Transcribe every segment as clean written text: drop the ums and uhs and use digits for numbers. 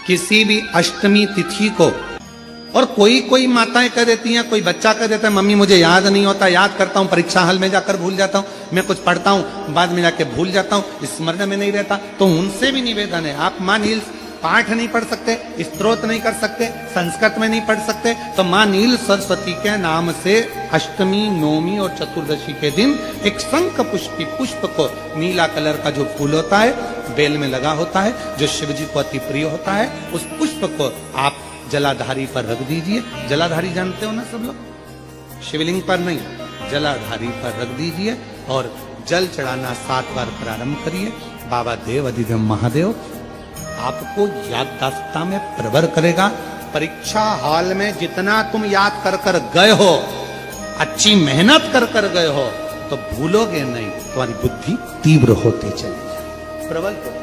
किसी भी अष्टमी तिथि को, और कोई माताएं कह देती हैं, कोई बच्चा कह देता है मम्मी मुझे याद नहीं होता, याद करता हूं परीक्षा हॉल में जाकर भूल जाता हूं, मैं कुछ पढ़ता हूं बाद में जाके भूल जाता हूं, स्मरण में नहीं रहता। तो उनसे भी निवेदन है, आप मां नील पाठ नहीं पढ़ सकते, स्तोत्र नहीं कर सकते, संस्कृत में नहीं पढ़ सकते, तो मां नील सरस्वती के नाम से अष्टमी, नवमी और चतुर्दशी के दिन एक शंख पुष्पी पुष्प को, नीला कलर का जो फूल होता है बेल में लगा होता है, जो शिव जी को अति प्रिय होता है, उस पुष्प को आप जलाधारी पर रख दीजिए। जलाधारी जानते हो ना सब लोग, शिवलिंग पर नहीं, जलाधारी पर रख दीजिए और जल चढ़ाना 7 बार प्रारंभ करिए। बाबा देव अधिदेव महादेव आपको याददाश्तता में प्रवर करेगा। परीक्षा हॉल में जितना तुम याद कर कर गए हो, अच्छी मेहनत कर कर गए हो, तो भूलोगे नहीं, तुम्हारी बुद्धि तीव्र होती चली जाए, प्रबल होती।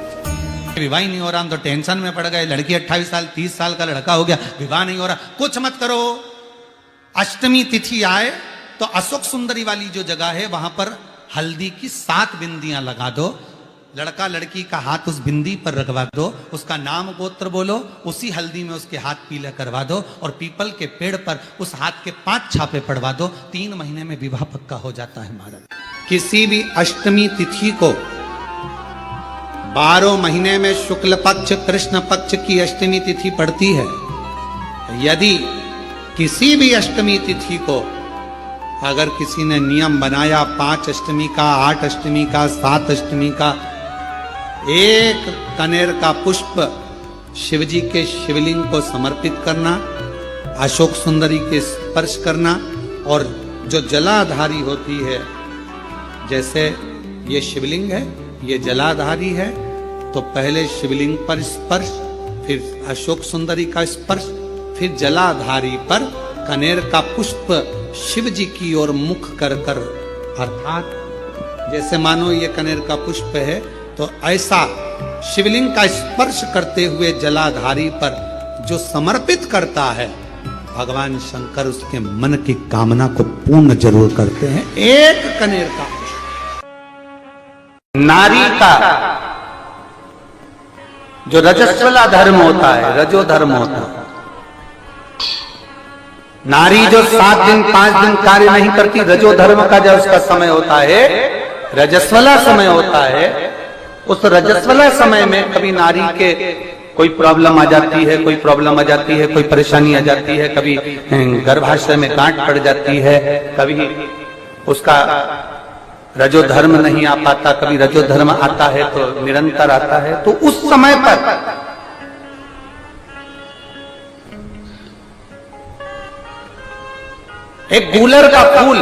विवाह नहीं हो रहा, तो टेंशन में पड़ गए, लड़की 28 साल 30 साल का लड़का हो गया, विवाह नहीं हो रहा, कुछ मत करो। अष्टमी तिथि आए तो अशोक सुंदरी वाली जो जगह है वहां पर हल्दी की 7 बिंदियां लगा दो, लड़का लड़की का हाथ उस बिंदी पर रखवा दो, उसका नाम गोत्र बोलो, उसी हल्दी में उसके हाथ पीले करवा दो और पीपल के पेड़ पर उस हाथ के 5 छापे पड़वा दो। 3 महीने में विवाह पक्का हो जाता है महाराज। किसी भी अष्टमी तिथि को 12 महीने में शुक्ल पक्ष कृष्ण पक्ष की अष्टमी तिथि पड़ती है। यदि किसी भी अष्टमी तिथि को अगर किसी ने नियम बनाया 5 अष्टमी का, 8 अष्टमी का, 7 अष्टमी का, एक कनेर का पुष्प शिवजी के शिवलिंग को समर्पित करना, अशोक सुंदरी के स्पर्श करना, और जो जलाधारी होती है, जैसे ये शिवलिंग है, ये जलाधारी है, तो पहले शिवलिंग पर स्पर्श, फिर अशोक सुंदरी का स्पर्श, फिर जलाधारी पर कनेर का पुष्प शिव जी की ओर मुख कर कर, अर्थात जैसे मानो ये कनेर का पुष्प है, तो ऐसा शिवलिंग का स्पर्श करते हुए जलाधारी पर जो समर्पित करता है, भगवान शंकर उसके मन की कामना को पूर्ण जरूर करते हैं। एक कनेर का पुष्प। नारी का जो रजस्वला धर्म होता है, रजो धर्म होता है, नारी जो 7 दिन 5 दिन कार्य नहीं करती, रजो धर्म का जब उसका समय होता है, रजस्वला समय होता है, उस रजस्वला समय में कभी नारी के कोई प्रॉब्लम आ जाती है, कोई प्रॉब्लम आ जाती है, कोई परेशानी आ जाती है, कभी गर्भाशय में गांठ पड़ जाती है, कभी उसका रजो धर्म नहीं आ पाता, कभी रजो धर्म आता है तो निरंतर आता है, तो उस समय पर एक गूलर का फूल,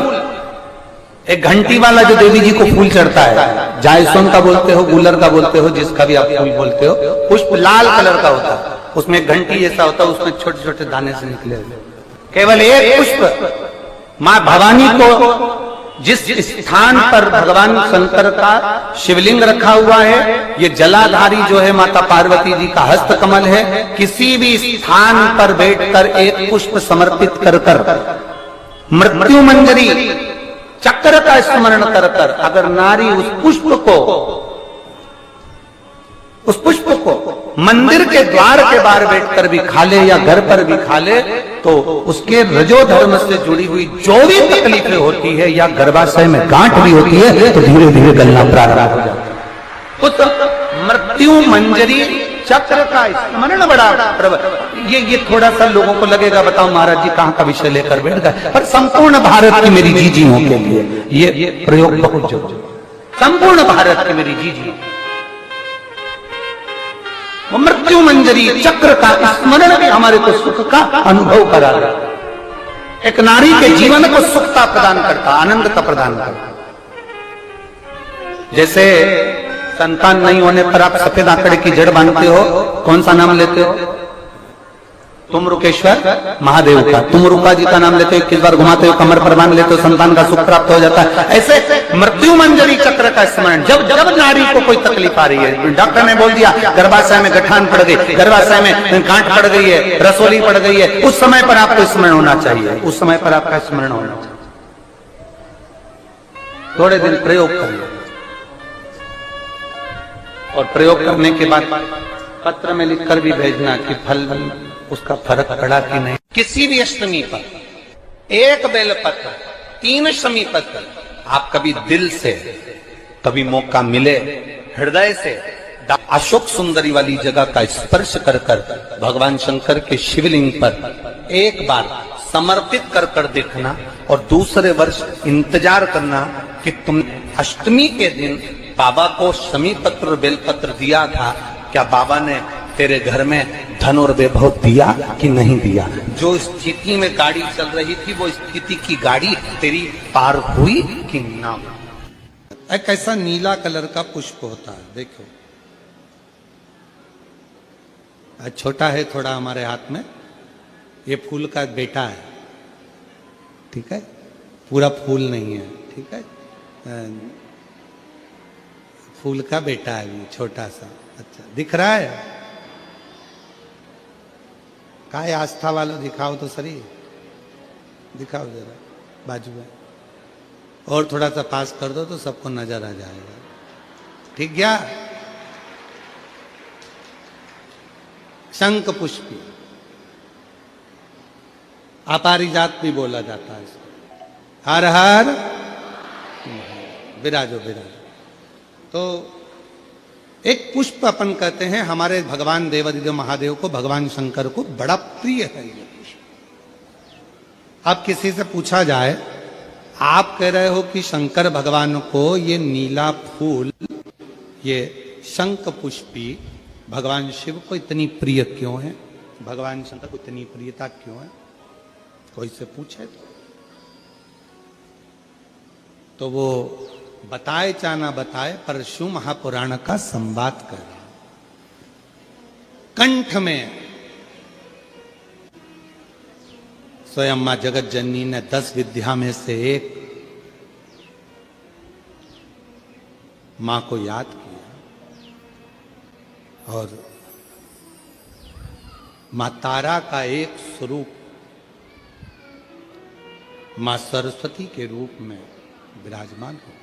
एक घंटी वाला जो देवी जी को फूल चढ़ता है, जायसोन का बोलते हो, गूलर का बोलते हो, जिसका भी आप फूल बोलते हो, पुष्प लाल कलर का होता है, उसमें एक घंटी जैसा होता है, उसमें छोटे छोटे दाने से निकले हुए, केवल एक पुष्प मां भवानी को, जिस स्थान पर भगवान शंकर का शिवलिंग रखा हुआ है, ये जलाधारी जो है माता पार्वती जी का हस्त कमल है, किसी भी स्थान पर बैठकर एक पुष्प समर्पित कर कर मृत्यु मंजरी चक्र का स्मरण कर कर अगर नारी उस पुष्प को मंदिर के द्वार के बाहर बैठकर भी खा ले या घर पर भी खा ले, तो उसके रजो धर्म से जुड़ी हुई जो भी तकलीफें होती है या गर्भाशय में गांठ भी होती है, तो धीरे धीरे गलना प्रारंभ हो जाता है। उस मृत्यु मंजरी चक्र का स्मरण बड़ा ये थोड़ा सा लोगों को लगेगा, बताओ महाराज जी कहां का विषय लेकर बैठ गए, पर संपूर्ण भारत की मेरी जीजियों के लिए ये प्रयोग बहुत जरूरी, संपूर्ण भारत की मेरी जीजी मृत्यु मंजरी चक्र का स्मरण भी हमारे को सुख का अनुभव करा रहा है। एक नारी के जीवन को सुखता प्रदान करता, आनंदता प्रदान करता। जैसे संतान नहीं होने पर आप सफेद आंकड़े की जड़ बांधते हो, कौन सा नाम लेते हो? तुम रुकेश्वर महादेव का। तुम रुका जी का नाम लेते हो, 21 बार घुमाते हो, कमर पर बांध लेते हो, संतान का सुख प्राप्त हो जाता है। ऐसे मृत्यु मंजरी चक्र का स्मरण, जब जब नारी को कोई तकलीफ आ रही है, डॉक्टर ने बोल दिया गर्भाशय में गठान पड़ गई, गर्भाशय में गांठ पड़ गई है, रसोली पड़ गई है, उस समय पर आपको स्मरण होना चाहिए, उस समय पर आपका स्मरण होना चाहिए। थोड़े दिन प्रयोग करिए और प्रयोग करने के बाद पत्र में लिखकर भी भेजना कि फल उसका फर्क पड़ा कि नहीं। किसी भी अष्टमी पर 1 बेलपत्र 3 शमी पत्र आप कभी दिल से, कभी मौका मिले हृदय से अशोक सुंदरी वाली जगह का स्पर्श कर कर भगवान शंकर के शिवलिंग पर एक बार समर्पित कर कर देखना, और दूसरे वर्ष इंतजार करना कि तुम अष्टमी के दिन बाबा को शमी पत्र और बेलपत्र दिया था, क्या बाबा ने तेरे घर में धन और वैभव दिया कि नहीं दिया। जो स्थिति में गाड़ी चल रही थी वो स्थिति की गाड़ी तेरी पार हुई कि ना। एक ऐसा नीला कलर का पुष्प होता है, देखो छोटा है थोड़ा हमारे हाथ में, ये फूल का बेटा है, ठीक है, पूरा फूल नहीं है, ठीक है, फूल का बेटा है ये छोटा सा। अच्छा दिख रहा है, काय आस्था वालों दिखाओ तो सही, दिखाओ जरा बाजू में, और थोड़ा सा पास कर दो तो सबको नजर आ जाएगा, ठीक गया। शंख पुष्पी, अपारिजात भी बोला जाता है इसको। हर हर विराजो विराजो। तो एक पुष्प अपन कहते हैं, हमारे भगवान देवादिदेव महादेव को, भगवान शंकर को बड़ा प्रिय है ये पुष्प। अब किसी से पूछा जाए, आप कह रहे हो कि शंकर भगवान को ये नीला फूल, ये शंख पुष्पी भगवान शिव को इतनी प्रिय क्यों है, भगवान शंकर को इतनी प्रियता क्यों है, कोई से पूछे तो वो बताए चाहे ना बताए, पर शिव महापुराण का संवाद कर, कंठ में स्वयं मां जगत जननी ने 10 विद्या में से एक मां को याद किया, और मां तारा का एक स्वरूप मां सरस्वती के रूप में विराजमान हो गया।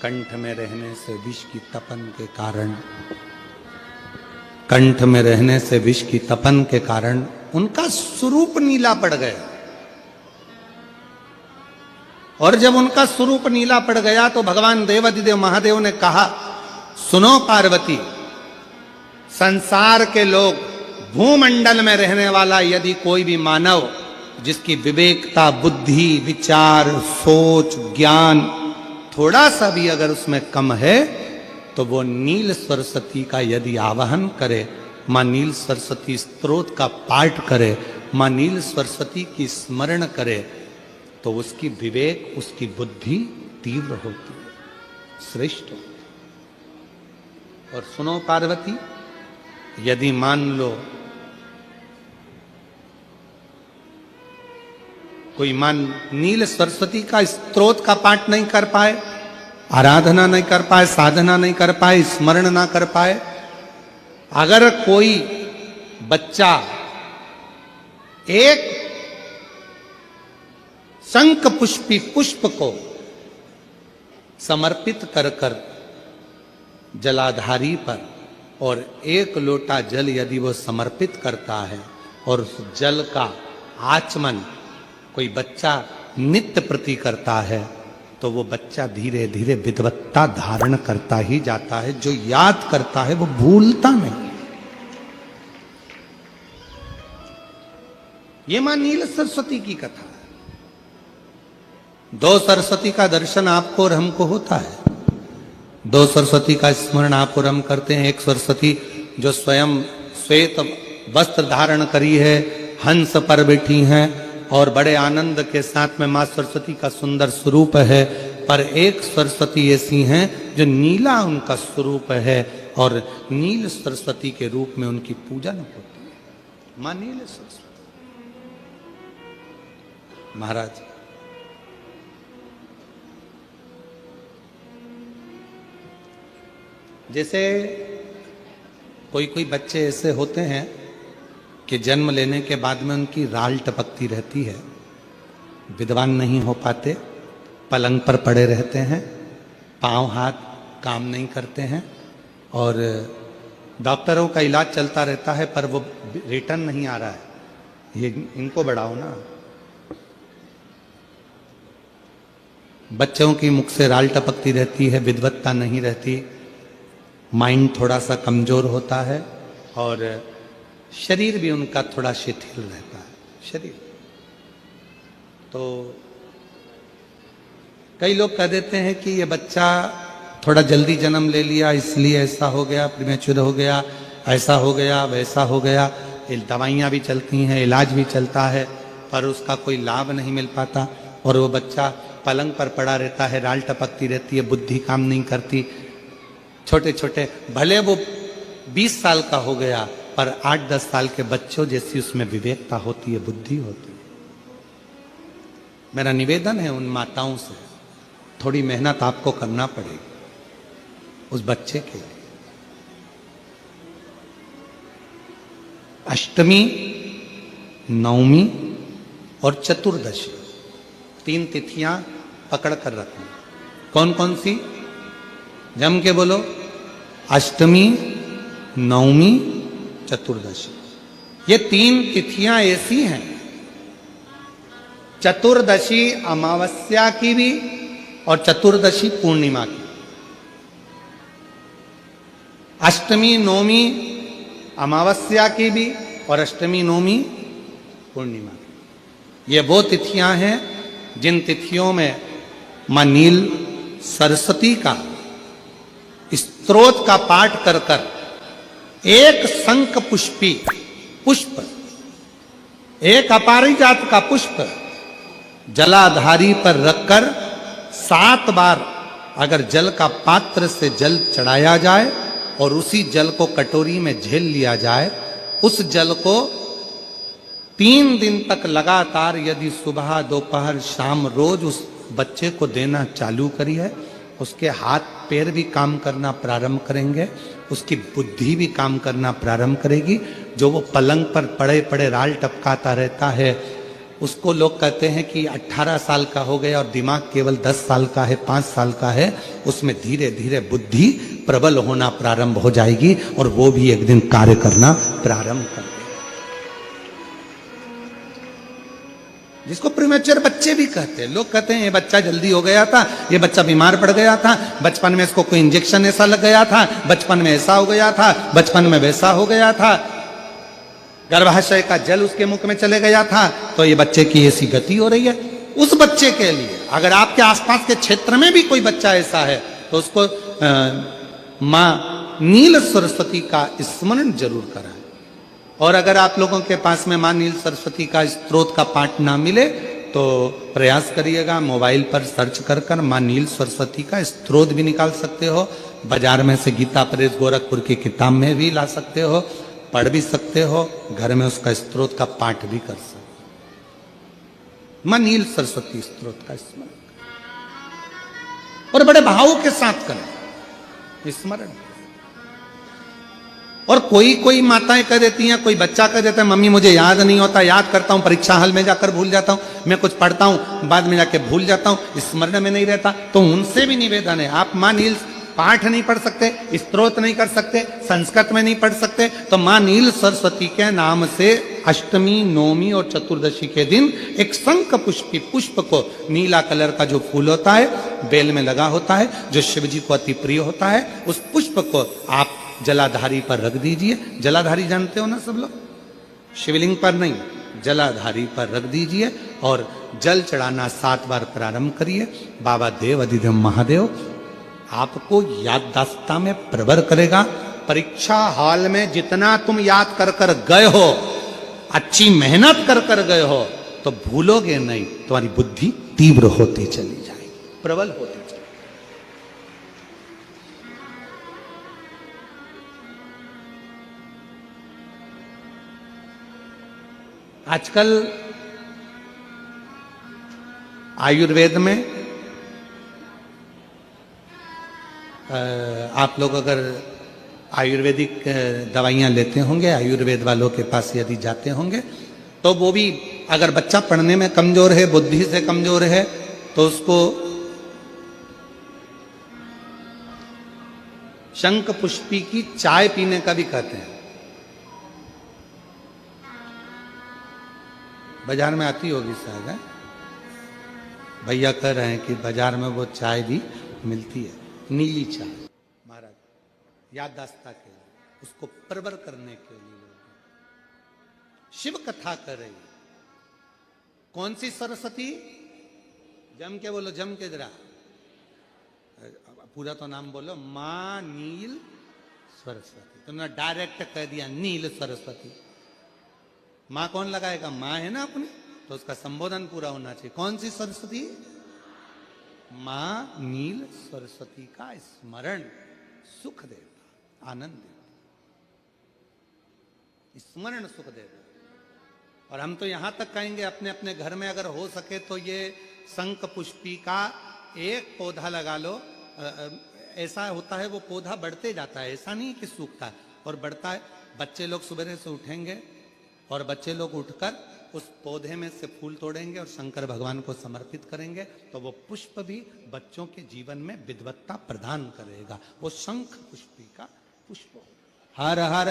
कंठ में रहने से विष की तपन के कारण, कंठ में रहने से विष की तपन के कारण उनका स्वरूप नीला पड़ गया, और जब उनका स्वरूप नीला पड़ गया तो भगवान देवादिदेव महादेव ने कहा, सुनो पार्वती, संसार के लोग, भूमंडल में रहने वाला यदि कोई भी मानव जिसकी विवेकता, बुद्धि, विचार, सोच, ज्ञान थोड़ा सा भी अगर उसमें कम है, तो वो नील सरस्वती का यदि आवाहन करे, मां नील सरस्वती स्तोत्र का पाठ करे, मां नील सरस्वती की स्मरण करे, तो उसकी विवेक, उसकी बुद्धि तीव्र होती है, श्रेष्ठ होती है। और सुनो पार्वती, यदि मान लो कोई मान नील सरस्वती का स्तोत्र का पाठ नहीं कर पाए, आराधना नहीं कर पाए, साधना नहीं कर पाए, स्मरण ना कर पाए, अगर कोई बच्चा एक शंख पुष्पी पुष्प को समर्पित कर कर जलाधारी पर, और 1 लोटा जल यदि वो समर्पित करता है, और उस जल का आचमन कोई बच्चा नित्य प्रति करता है, तो वो बच्चा धीरे धीरे विद्वत्ता धारण करता ही जाता है। जो याद करता है वो भूलता नहीं। ये मां नील सरस्वती की कथा है। 2 सरस्वती का दर्शन आपको और हमको होता है, 2 सरस्वती का स्मरण आप और हम करते हैं। एक सरस्वती जो स्वयं श्वेत वस्त्र धारण करी है, हंस पर बैठी हैं, और बड़े आनंद के साथ में मां सरस्वती का सुंदर स्वरूप है। पर एक सरस्वती ऐसी हैं जो नीला उनका स्वरूप है, और नील सरस्वती के रूप में उनकी पूजन होती है। मां नील सरस्वती महाराज, जैसे कोई कोई बच्चे ऐसे होते हैं कि जन्म लेने के बाद में उनकी राल टपकती रहती है, विद्वान नहीं हो पाते, पलंग पर पड़े रहते हैं, पांव हाथ काम नहीं करते हैं, और डॉक्टरों का इलाज चलता रहता है पर वो रिटर्न नहीं आ रहा है। ये इनको बढ़ाओ ना। बच्चों की मुख से राल टपकती रहती है, विद्वत्ता नहीं रहती, माइंड थोड़ा सा कमजोर होता है और शरीर भी उनका थोड़ा शिथिल रहता है शरीर। तो कई लोग कह देते हैं कि ये बच्चा थोड़ा जल्दी जन्म ले लिया इसलिए ऐसा हो गया, प्रीमेच्योर हो गया, ऐसा हो गया, वैसा हो गया। दवाइयाँ भी चलती हैं, इलाज भी चलता है, पर उसका कोई लाभ नहीं मिल पाता और वो बच्चा पलंग पर पड़ा रहता है, राल टपकती रहती है, बुद्धि काम नहीं करती। छोटे छोटे भले वो 20 साल का हो गया पर 8-10 साल के बच्चों जैसी उसमें विवेकता होती है, बुद्धि होती है। मेरा निवेदन है उन माताओं से, थोड़ी मेहनत आपको करना पड़ेगी उस बच्चे के लिए। अष्टमी, नवमी और चतुर्दशी 3 तिथियां पकड़ कर रखना। कौन कौन सी? जम के बोलो। अष्टमी, नवमी, चतुर्दशी। ये 3 तिथियां ऐसी हैं, चतुर्दशी अमावस्या की भी और चतुर्दशी पूर्णिमा की। अष्टमी नवमी अमावस्या की भी और अष्टमी नवमी पूर्णिमा की। ये वो तिथियां हैं जिन तिथियों में मां नील सरस्वती का स्तोत्र का पाठ कर कर एक शंख पुष्पी पुष्प, एक अपरिजात का पुष्प जलाधारी पर रखकर 7 बार अगर जल का पात्र से जल चढ़ाया जाए और उसी जल को कटोरी में झेल लिया जाए, उस जल को 3 दिन तक लगातार यदि सुबह दोपहर शाम रोज उस बच्चे को देना चालू करिए, उसके हाथ पैर भी काम करना प्रारंभ करेंगे, उसकी बुद्धि भी काम करना प्रारंभ करेगी। जो वो पलंग पर पड़े पड़े राल टपकाता रहता है, उसको लोग कहते हैं कि 18 साल का हो गया और दिमाग केवल 10 साल का है, 5 साल का है, उसमें धीरे धीरे बुद्धि प्रबल होना प्रारंभ हो जाएगी और वो भी एक दिन कार्य करना प्रारंभ कर देगा। जिसको प्रीमेच्योर बच्चे भी कहते हैं। लोग कहते हैं ये बच्चा जल्दी हो गया था, ये बच्चा बीमार पड़ गया था, बचपन में इसको कोई इंजेक्शन ऐसा लग गया था, बचपन में ऐसा हो गया था, बचपन में वैसा हो गया था, गर्भाशय का जल उसके मुख में चले गया था, तो ये बच्चे की ऐसी गति हो रही है। उस बच्चे के लिए अगर आपके आसपास के क्षेत्र में भी कोई बच्चा ऐसा है तो उसको मां नील सरस्वती का स्मरण जरूर कराएं। और अगर आप लोगों के पास में मां नील सरस्वती का स्तोत्र का पाठ ना मिले तो प्रयास करिएगा, मोबाइल पर सर्च कर कर मां नील सरस्वती का स्तोत्र भी निकाल सकते हो। बाजार में से गीता प्रेस गोरखपुर की किताब में भी ला सकते हो, पढ़ भी सकते हो, घर में उसका स्तोत्र का पाठ भी कर सकते हो। मां नील सरस्वती स्तोत्र का स्मरण और बड़े भाव के साथ करें स्मरण। और कोई माताएं कह देती हैं, कोई बच्चा कह देता है मम्मी मुझे याद नहीं होता, याद करता हूं परीक्षा हॉल में जाकर भूल जाता हूं, मैं कुछ पढ़ता हूं बाद में जाके भूल जाता हूं, स्मरण में नहीं रहता। तो उनसे भी निवेदन है, आप मां नील पाठ नहीं पढ़ सकते, स्तोत्र नहीं कर सकते, संस्कृत में नहीं पढ़ सकते, तो मां नील सरस्वती के नाम से अष्टमी, नवमी और चतुर्दशी के दिन एक शंख पुष्पी पुष्प को, नीला कलर का जो फूल होता है बेल में लगा होता है, जो शिव जी को अति प्रिय होता है, उस पुष्प को आप जलाधारी पर रख दीजिए। जलाधारी जानते हो ना सब लोग, शिवलिंग पर नहीं, जलाधारी पर रख दीजिए और जल चढ़ाना 7 बार प्रारंभ करिए। बाबा देव अधिदेव महादेव आपको याददाश्ता में प्रबर करेगा। परीक्षा हॉल में जितना तुम याद कर कर गए हो, अच्छी मेहनत कर कर गए हो, तो भूलोगे नहीं, तुम्हारी बुद्धि तीव्र होती चली जाएगी, प्रबल होती चली। आजकल आयुर्वेद में आप लोग अगर आयुर्वेदिक दवाइयाँ लेते होंगे, आयुर्वेद वालों के पास यदि जाते होंगे, तो वो भी अगर बच्चा पढ़ने में कमजोर है, बुद्धि से कमजोर है, तो उसको शंख पुष्पी की चाय पीने का भी कहते हैं। बाजार में आती होगी शायद, है? भैया कह रहे हैं कि बाजार में वो चाय भी मिलती है, नीली चाय। महाराज याददाश्त के लिए, उसको प्रबर करने के लिए शिव कथा कर रही है। कौन सी सरस्वती? जम के बोलो, जम के जरा, पूरा तो नाम बोलो। मां नील सरस्वती। तुमने डायरेक्ट कह दिया नील सरस्वती। मां कौन लगाएगा? मां है ना अपनी, तो उसका संबोधन पूरा होना चाहिए। कौन सी सरस्वती? मां नील सरस्वती का स्मरण सुख देता, आनंद देता, स्मरण सुख देता। और हम तो यहां तक कहेंगे अपने अपने घर में अगर हो सके तो ये शंख पुष्पी का एक पौधा लगा लो। ऐसा होता है वो पौधा बढ़ते जाता है, ऐसा नहीं कि सूखता है, और बढ़ता है। बच्चे लोग सुबह से उठेंगे और बच्चे लोग उठकर उस पौधे में से फूल तोड़ेंगे और शंकर भगवान को समर्पित करेंगे, तो वो पुष्प भी बच्चों के जीवन में विद्वत्ता प्रदान करेगा। वो शंख पुष्पी का पुष्प। हर हर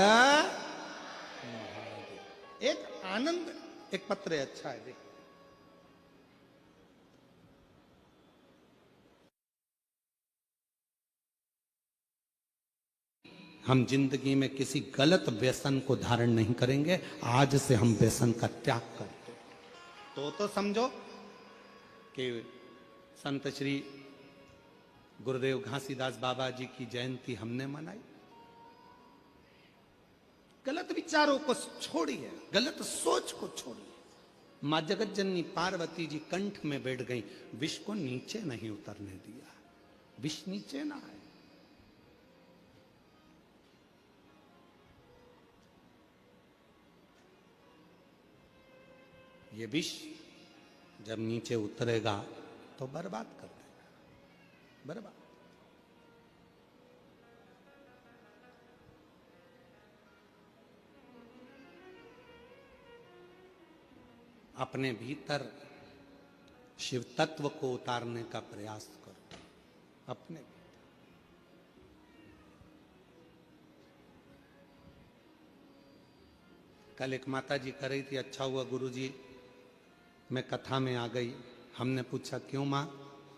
एक आनंद। एक पत्र है, अच्छा है, देखो। हम जिंदगी में किसी गलत व्यसन को धारण नहीं करेंगे। आज से हम व्यसन का त्याग करते तो समझो कि संत श्री गुरुदेव घासीदास बाबा जी की जयंती हमने मनाई। गलत विचारों को छोड़िए, गलत सोच को छोड़िए। मां जगत जननी पार्वती जी कंठ में बैठ गई, विष को नीचे नहीं उतरने दिया। विष नीचे ना आए। ये विष जब नीचे उतरेगा तो बर्बाद कर देगा, बर्बाद। अपने भीतर शिव तत्व को उतारने का प्रयास करो, अपने भीतर। कल एक माता जी कर रही थी, अच्छा हुआ गुरुजी मैं कथा में आ गई। हमने पूछा क्यों माँ,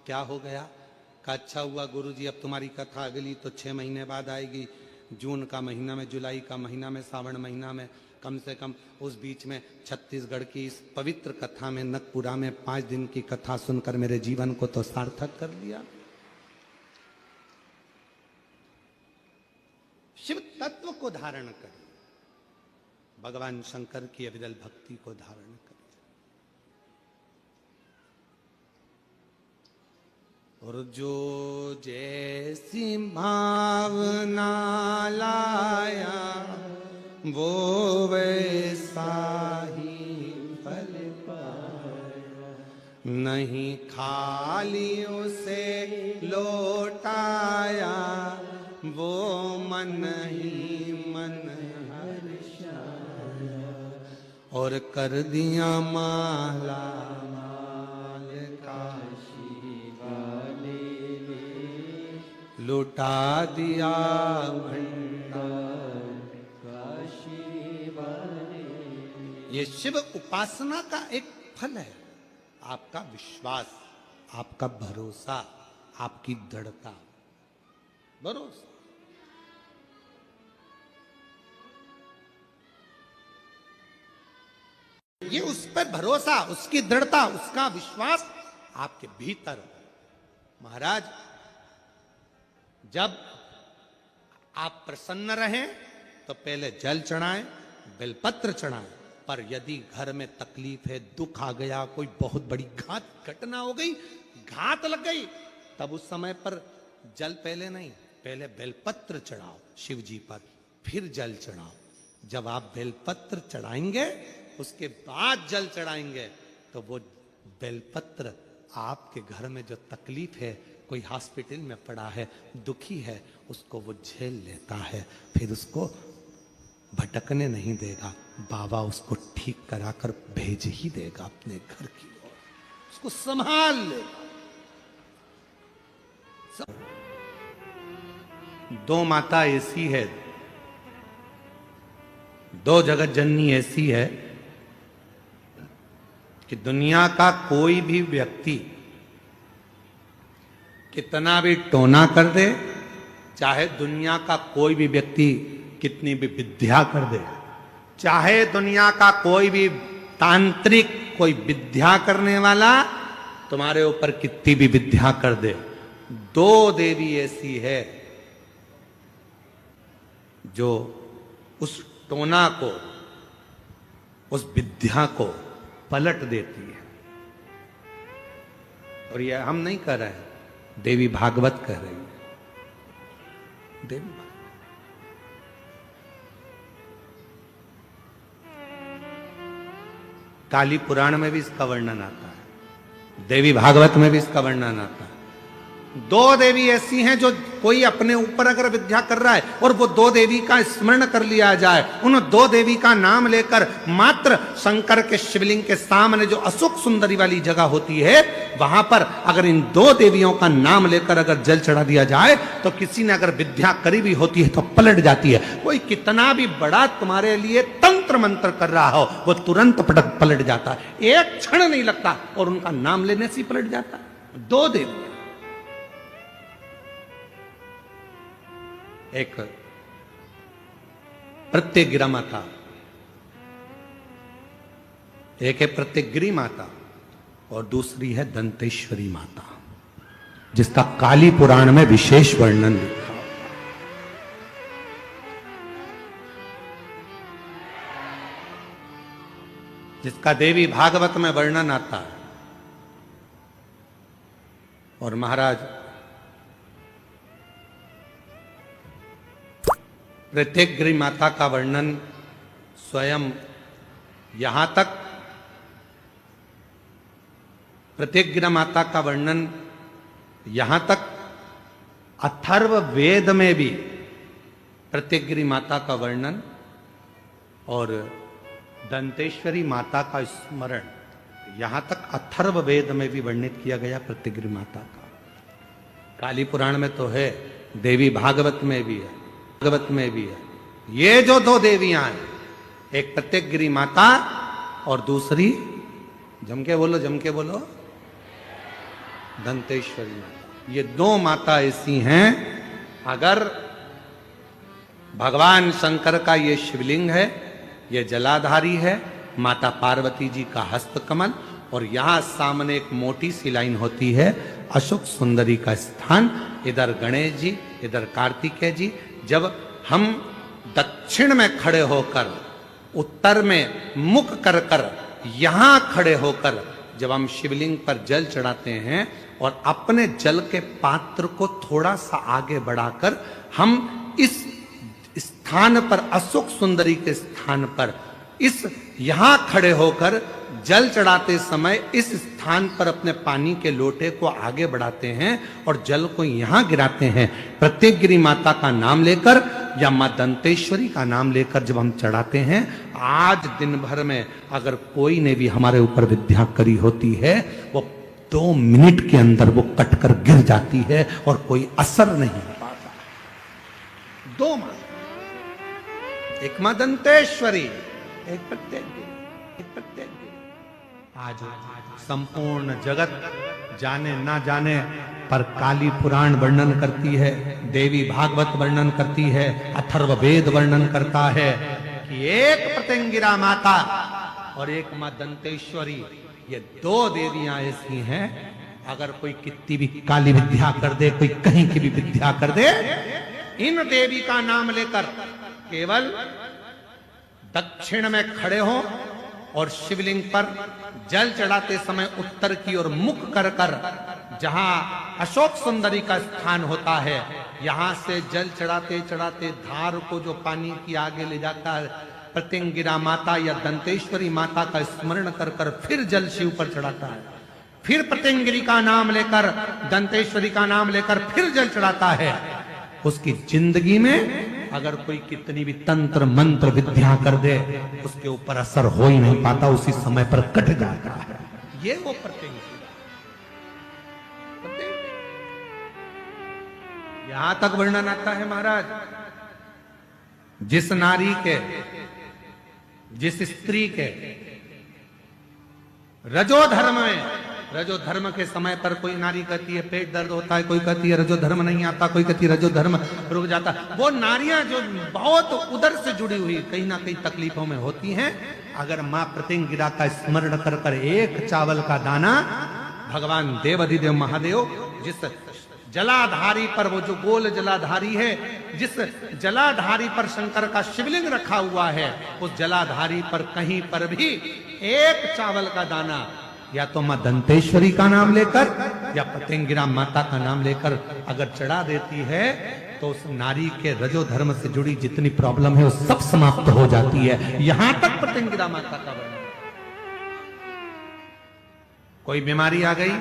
क्या हो गया? कहा अच्छा हुआ गुरुजी, अब तुम्हारी कथा अगली तो 6 महीने बाद आएगी। जून का महीना में, जुलाई का महीना में, सावन महीना में, कम से कम उस बीच में छत्तीसगढ़ की इस पवित्र कथा में, नकपुरा में 5 दिन की कथा सुनकर मेरे जीवन को तो सार्थक कर दिया। शिव तत्व को धारण करें, भगवान शंकर की अविरल भक्ति को धारण करें। और जो जैसी भावना लाया वो वैसा ही फल पाया। नहीं खाली उसे लौटाया वो मन ही मन हर्षाया। और कर दिया माला माल काशी वाले ने, लुटा दिया भंडार काशी वाले। ये शिव उपासना का एक फल है। आपका विश्वास, आपका भरोसा, आपकी दृढ़ता, भरोसा। ये उस पर भरोसा, उसकी दृढ़ता, उसका विश्वास आपके भीतर हो। महाराज जब आप प्रसन्न रहें तो पहले जल चढ़ाएं, बेलपत्र चढ़ाएं। पर यदि घर में तकलीफ है, दुख आ गया, कोई बहुत बड़ी घटना हो गई, घात लग गई, तब उस समय पर जल पहले नहीं, पहले बेलपत्र चढ़ाओ शिव जी पर, फिर जल चढ़ाओ। जब आप बेलपत्र चढ़ाएंगे उसके बाद जल चढ़ाएंगे तो वो बेलपत्र आपके घर में जो तकलीफ है, कोई हॉस्पिटल में पड़ा है, दुखी है, उसको वो झेल लेता है, फिर उसको भटकने नहीं देगा। बाबा उसको ठीक कराकर भेज ही देगा अपने घर की ओर, उसको संभाल लेगा। दो माता ऐसी है, दो जगत जननी ऐसी है कि दुनिया का कोई भी व्यक्ति कितना भी टोना कर दे, चाहे दुनिया का कोई भी व्यक्ति कितनी भी विद्या कर दे, चाहे दुनिया का कोई भी तांत्रिक कोई विद्या करने वाला तुम्हारे ऊपर कितनी भी विद्या कर दे, दो देवी ऐसी है जो उस टोना को, उस विद्या को पलट देती है। और यह हम नहीं कह रहे हैं, देवी भागवत कह रही है। देवी काली पुराण में भी इसका वर्णन आता है, देवी भागवत में भी इसका वर्णन आता है। दो देवी ऐसी हैं जो कोई अपने ऊपर अगर विद्या कर रहा है और वो दो देवी का स्मरण कर लिया जाए, उन दो देवी का नाम लेकर मात्र शंकर के शिवलिंग के सामने जो अशोक सुंदरी वाली जगह होती है, वहां पर अगर इन दो देवियों का नाम लेकर अगर जल चढ़ा दिया जाए तो किसी ने अगर विद्या करी भी होती है तो पलट जाती है। कोई कितना भी बड़ा तुम्हारे लिए तंत्र मंत्र कर रहा हो, वो तुरंत पलट जाता है, एक क्षण नहीं लगता और उनका नाम लेने से ही पलट जाता है। दो देवी, एक प्रत्यगिरा माता, एक है प्रत्यगिरी माता और दूसरी है दंतेश्वरी माता, जिसका काली पुराण में विशेष वर्णन लिखा। जिसका देवी भागवत में वर्णन आता है। और महाराज प्रत्यगिरी माता का वर्णन स्वयं यहां तक, प्रत्यगिरा माता का वर्णन यहां तक अथर्व वेद में भी प्रत्यगिरी माता का वर्णन और दंतेश्वरी माता का स्मरण यहां तक अथर्व वेद में भी वर्णित किया गया प्रत्यगिरी माता का। काली पुराण में तो है, देवी भागवत में भी है, भागवत में भी है। ये जो दो देवियां हैं, एक प्रत्यगिरी माता और दूसरी, जम के बोलो, दंतेश्वरी माता। ये दो माता ऐसी हैं, अगर भगवान शंकर का ये शिवलिंग है, ये जलाधारी है, माता पार्वती जी का हस्तकमल, और यहां सामने एक मोटी सी लाइन होती है अशोक सुंदरी का स्थान, इधर गणेश जी, इधर कार्तिकेय जी। जब हम दक्षिण में खड़े होकर, उत्तर में मुख कर कर यहां खड़े होकर जब हम शिवलिंग पर जल चढ़ाते हैं और अपने जल के पात्र को थोड़ा सा आगे बढ़ाकर हम इस स्थान पर, अशोक सुंदरी के स्थान पर, इस यहां खड़े होकर जल चढ़ाते समय इस स्थान पर अपने पानी के लोटे को आगे बढ़ाते हैं और जल को यहां गिराते हैं। प्रत्यगिरी माता का नाम लेकर या मां दंतेश्वरी का नाम लेकर जब हम चढ़ाते हैं, आज दिन भर में अगर कोई ने भी हमारे ऊपर विद्या करी होती है, वो 2 मिनट के अंदर वो कटकर गिर जाती है और कोई असर नहीं पाता। दो मां, एक मां दंतेश्वरी, एक प्रत्यगिरी। आज संपूर्ण जगत जाने ना जाने पर काली पुराण वर्णन करती है, देवी भागवत वर्णन करती है, अथर्व वेद वर्णन करता है कि एक प्रत्यगिरा माता और एक मां दंतेश्वरी, ये दो देवियां ऐसी हैं, अगर कोई कितनी भी काली विद्या कर दे, कोई कहीं की भी विद्या कर दे, इन देवी का नाम लेकर केवल दक्षिण में खड़े हो और शिवलिंग पर जल चढ़ाते समय उत्तर की ओर मुख कर कर, जहां अशोक सुंदरी का स्थान होता है, यहां से जल चढ़ाते चढ़ाते धार को जो पानी की आगे ले जाता है, प्रत्यगिरा माता या दंतेश्वरी माता का स्मरण कर कर फिर जल शिव पर चढ़ाता है, फिर प्रत्यगिरी का नाम लेकर, दंतेश्वरी का नाम लेकर फिर जल चढ़ाता है। उसकी जिंदगी में अगर कोई कितनी भी तंत्र मंत्र विद्या कर दे, उसके ऊपर असर हो ही नहीं पाता, उसी समय पर कट जाता है। ये वो प्रत्यगिरी। यहां तक वर्णन आता है महाराज, जिस नारी के, जिस स्त्री के रजो धर्म में, रजो धर्म के समय पर कोई नारी कहती है पेट दर्द होता है, कोई कहती है रजो धर्म नहीं आता, कोई कहती है रजो धर्म रुक जाता, वो नारियां जो बहुत उदर से जुड़ी हुई कहीं ना कहीं तकलीफों में होती हैं, अगर मां प्रतिंगिरा का स्मरण कर कर एक चावल का दाना, भगवान देव अधिदेव महादेव जिस जलाधारी पर, वो जो गोल जलाधारी है, जिस जलाधारी पर शंकर का शिवलिंग रखा हुआ है, उस जलाधारी पर कहीं पर भी एक चावल का दाना या तो मां दंतेश्वरी का नाम लेकर या प्रतिंगिरा माता का नाम लेकर अगर चढ़ा देती है, तो उस नारी के रजो धर्म से जुड़ी जितनी प्रॉब्लम है वो सब समाप्त हो जाती है। यहां तक प्रतिंगिरा माता का वर्णन। कोई बीमारी आ गई,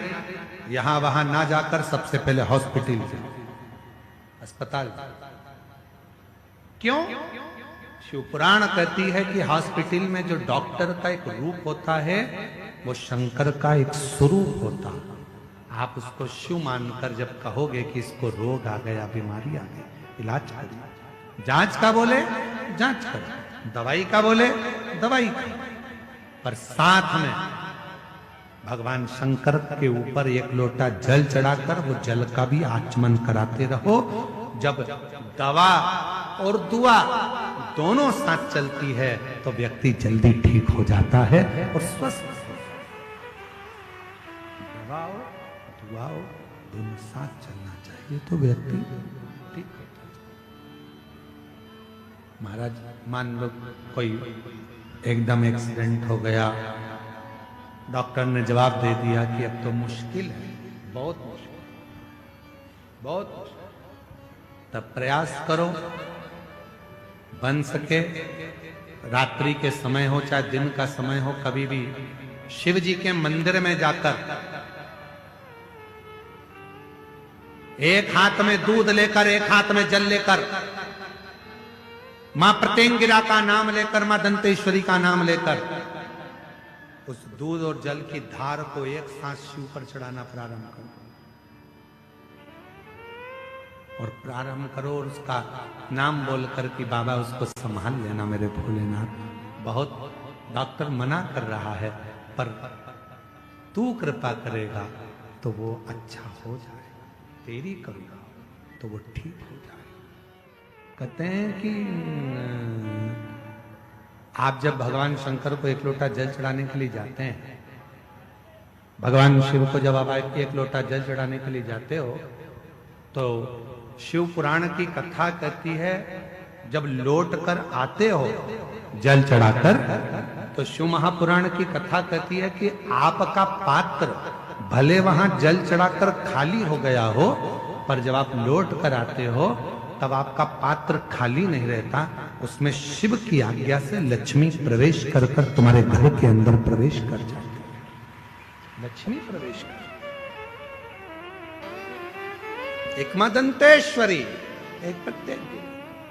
यहां वहां ना जाकर सबसे पहले हॉस्पिटल जाओ, अस्पताल। क्यों? शिव पुराण कहती है कि हॉस्पिटल में जो डॉक्टर का एक रूप होता है, वो शंकर का एक स्वरूप होता। आप उसको शिव मानकर जब कहोगे कि इसको रोग आ गया, बीमारी आ गई, इलाज करिए। जांच का बोले जांच करो, दवाई का बोले दवाई करो, पर साथ में भगवान शंकर के ऊपर एक लोटा जल चढ़ाकर वो जल का भी आचमन कराते रहो। जब दवा और दुआ दोनों साथ चलती है तो व्यक्ति जल्दी ठीक हो जाता है और स्वस्थ। दवाओ दुआओ दोनों साथ चलना चाहिए तो व्यक्ति ठीक होता है। महाराज मान लो कोई एकदम एक्सीडेंट हो गया, डॉक्टर ने जवाब दे दिया कि अब तो मुश्किल है, बहुत मुश्किल, बहुत मुश्किल। तब प्रयास करो बन सके, रात्रि के समय हो चाहे दिन का समय हो, कभी भी शिव जी के मंदिर में जाकर एक हाथ में दूध लेकर, एक हाथ में जल लेकर, मां प्रतिंगिरा का नाम लेकर, मां दंतेश्वरी का नाम लेकर, उस दूध और जल की धार को एक साथ शिव पर चढ़ाना प्रारंभ करो और प्रारंभ करो और उसका नाम बोलकर कि बाबा उसको संभाल लेना मेरे भोलेनाथ। बहुत डॉक्टर मना कर रहा है पर तू कृपा करेगा तो वो अच्छा हो जाएगा, तेरी करूंगा तो वो ठीक हो जाएगा। कहते हैं कि आप जब भगवान शंकर को एक लोटा जल चढ़ाने के लिए जाते हैं, भगवान शिव को जब आप एक लोटा जल चढ़ाने के लिए जाते हो, तो शिव पुराण की कथा कहती है जब लौट कर आते हो जल चढ़ाकर, तो शिव महापुराण की कथा कहती है कि आपका पात्र भले वहां जल चढ़ाकर खाली हो गया हो, पर जब आप लौट कर आते हो तब आपका पात्र खाली नहीं रहता, उसमें शिव की आज्ञा से लक्ष्मी प्रवेश कर कर तुम्हारे घर के अंदर प्रवेश कर जाती है। लक्ष्मी प्रवेश कर, एक मां दंतेश्वरी, एक प्रतिंगिरा।